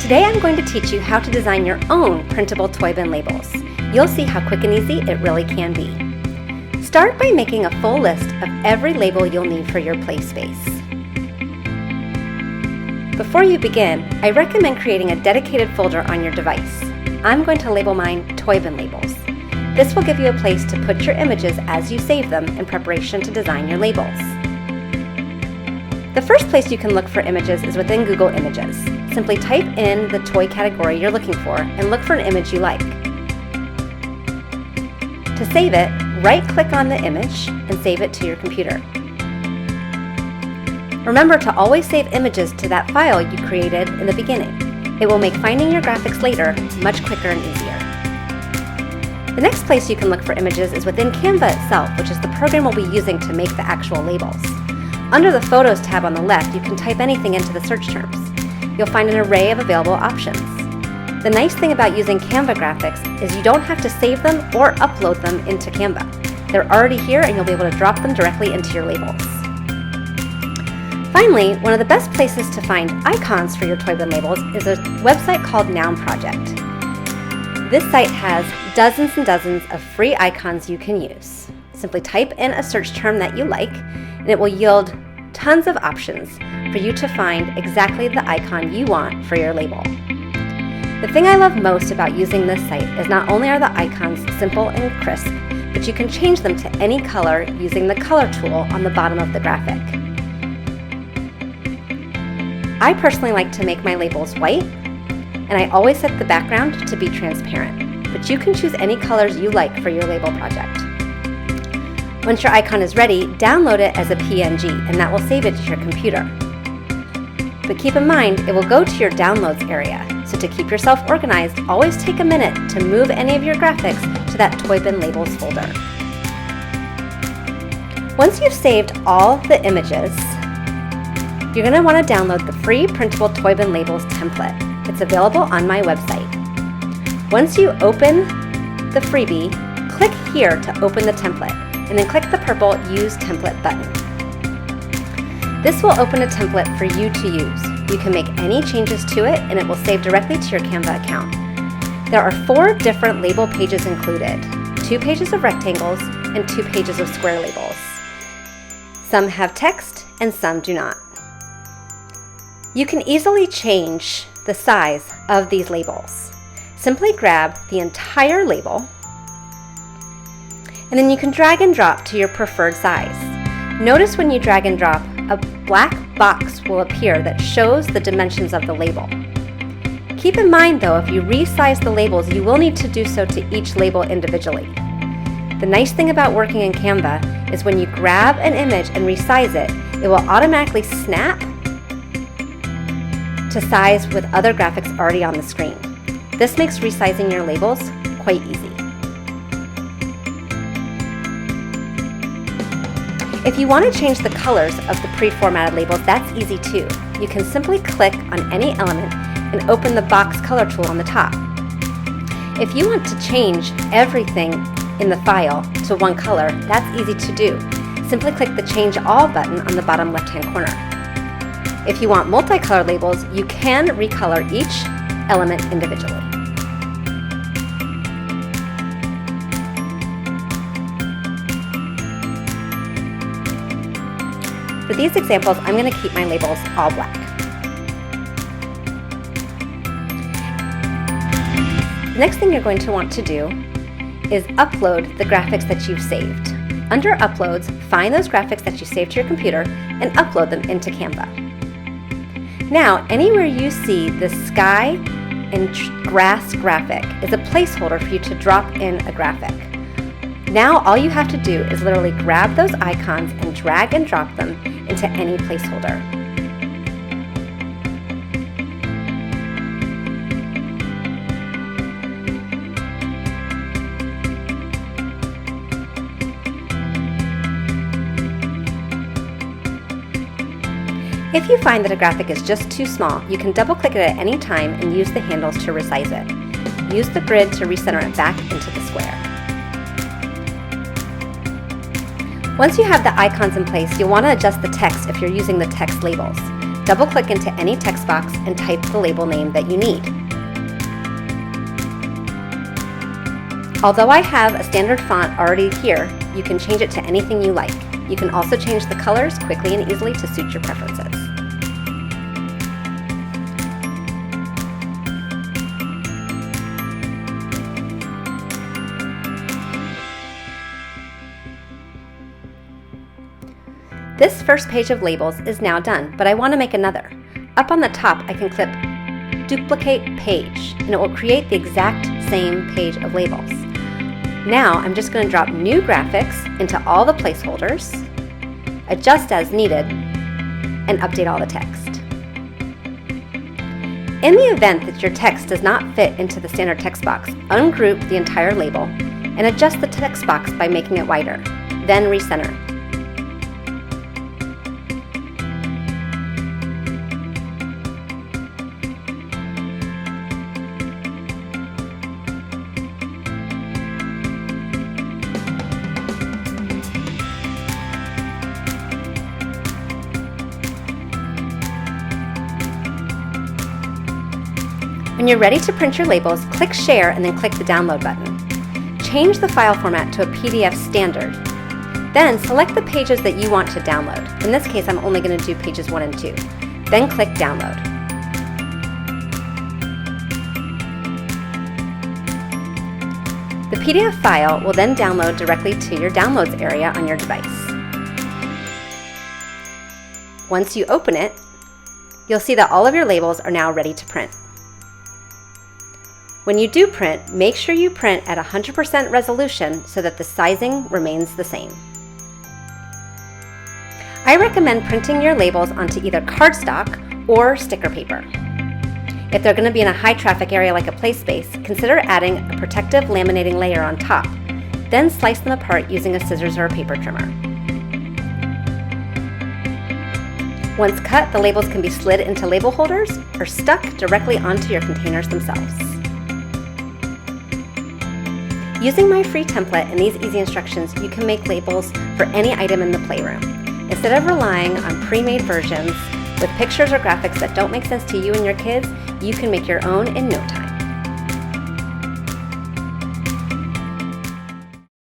Today I'm going to teach you how to design your own printable toy bin labels. You'll see how quick and easy it really can be. Start by making a full list of every label you'll need for your play space. Before you begin, I recommend creating a dedicated folder on your device. I'm going to label mine Toy Bin Labels. This will give you a place to put your images as you save them in preparation to design your labels. The first place you can look for images is within Google Images. Simply type in the toy category you're looking for and look for an image you like. To save it, right-click on the image and save it to your computer. Remember to always save images to that file you created in the beginning. It will make finding your graphics later much quicker and easier. The next place you can look for images is within Canva itself, which is the program we'll be using to make the actual labels. Under the Photos tab on the left, you can type anything into the search terms. You'll find an array of available options. The nice thing about using Canva graphics is you don't have to save them or upload them into Canva. They're already here and you'll be able to drop them directly into your labels. Finally, one of the best places to find icons for your toy bin labels is a website called Noun Project. This site has dozens and dozens of free icons you can use. Simply type in a search term that you like, and it will yield tons of options for you to find exactly the icon you want for your label. The thing I love most about using this site is not only are the icons simple and crisp, but you can change them to any color using the color tool on the bottom of the graphic. I personally like to make my labels white, and I always set the background to be transparent, but you can choose any colors you like for your label project. Once your icon is ready, download it as a PNG, and that will save it to your computer. But keep in mind, it will go to your downloads area, so to keep yourself organized, always take a minute to move any of your graphics to that Toy Bin Labels folder. Once you've saved all the images, you're going to want to download the free Printable Toy Bin Labels template. It's available on my website. Once you open the freebie, click here to open the template, and then click the purple Use Template button. This will open a template for you to use. You can make any changes to it, and it will save directly to your Canva account. There are 4 different label pages included, 2 pages of rectangles and 2 pages of square labels. Some have text and some do not. You can easily change the size of these labels. Simply grab the entire label, and then you can drag and drop to your preferred size. Notice when you drag and drop, a black box will appear that shows the dimensions of the label. Keep in mind though, if you resize the labels, you will need to do so to each label individually. The nice thing about working in Canva is when you grab an image and resize it, it will automatically snap to size with other graphics already on the screen. This makes resizing your labels quite easy. If you want to change the colors of the pre-formatted labels, that's easy too. You can simply click on any element and open the box color tool on the top. If you want to change everything in the file to one color, that's easy to do. Simply click the Change All button on the bottom left-hand corner. If you want multicolored labels, you can recolor each element individually. For these examples, I'm going to keep my labels all black. The next thing you're going to want to do is upload the graphics that you've saved. Under Uploads, find those graphics that you saved to your computer and upload them into Canva. Now, anywhere you see the sky and grass graphic is a placeholder for you to drop in a graphic. Now all you have to do is literally grab those icons and drag and drop them into any placeholder. If you find that a graphic is just too small, you can double-click it at any time and use the handles to resize it. Use the grid to recenter it back into the square. Once you have the icons in place, you'll want to adjust the text if you're using the text labels. Double-click into any text box and type the label name that you need. Although I have a standard font already here, you can change it to anything you like. You can also change the colors quickly and easily to suit your preferences. This first page of labels is now done, but I want to make another. Up on the top, I can click Duplicate Page, and it will create the exact same page of labels. Now I'm just going to drop new graphics into all the placeholders, adjust as needed, and update all the text. In the event that your text does not fit into the standard text box, ungroup the entire label and adjust the text box by making it wider, then recenter. When you're ready to print your labels, click Share and then click the Download button. Change the file format to a PDF standard. Then select the pages that you want to download. In this case, I'm only going to do pages 1 and 2. Then click Download. The PDF file will then download directly to your Downloads area on your device. Once you open it, you'll see that all of your labels are now ready to print. When you do print, make sure you print at 100% resolution so that the sizing remains the same. I recommend printing your labels onto either cardstock or sticker paper. If they're going to be in a high traffic area like a play space, consider adding a protective laminating layer on top. Then slice them apart using a scissors or a paper trimmer. Once cut, the labels can be slid into label holders or stuck directly onto your containers themselves. Using my free template and these easy instructions, you can make labels for any item in the playroom. Instead of relying on pre-made versions with pictures or graphics that don't make sense to you and your kids, you can make your own in no time.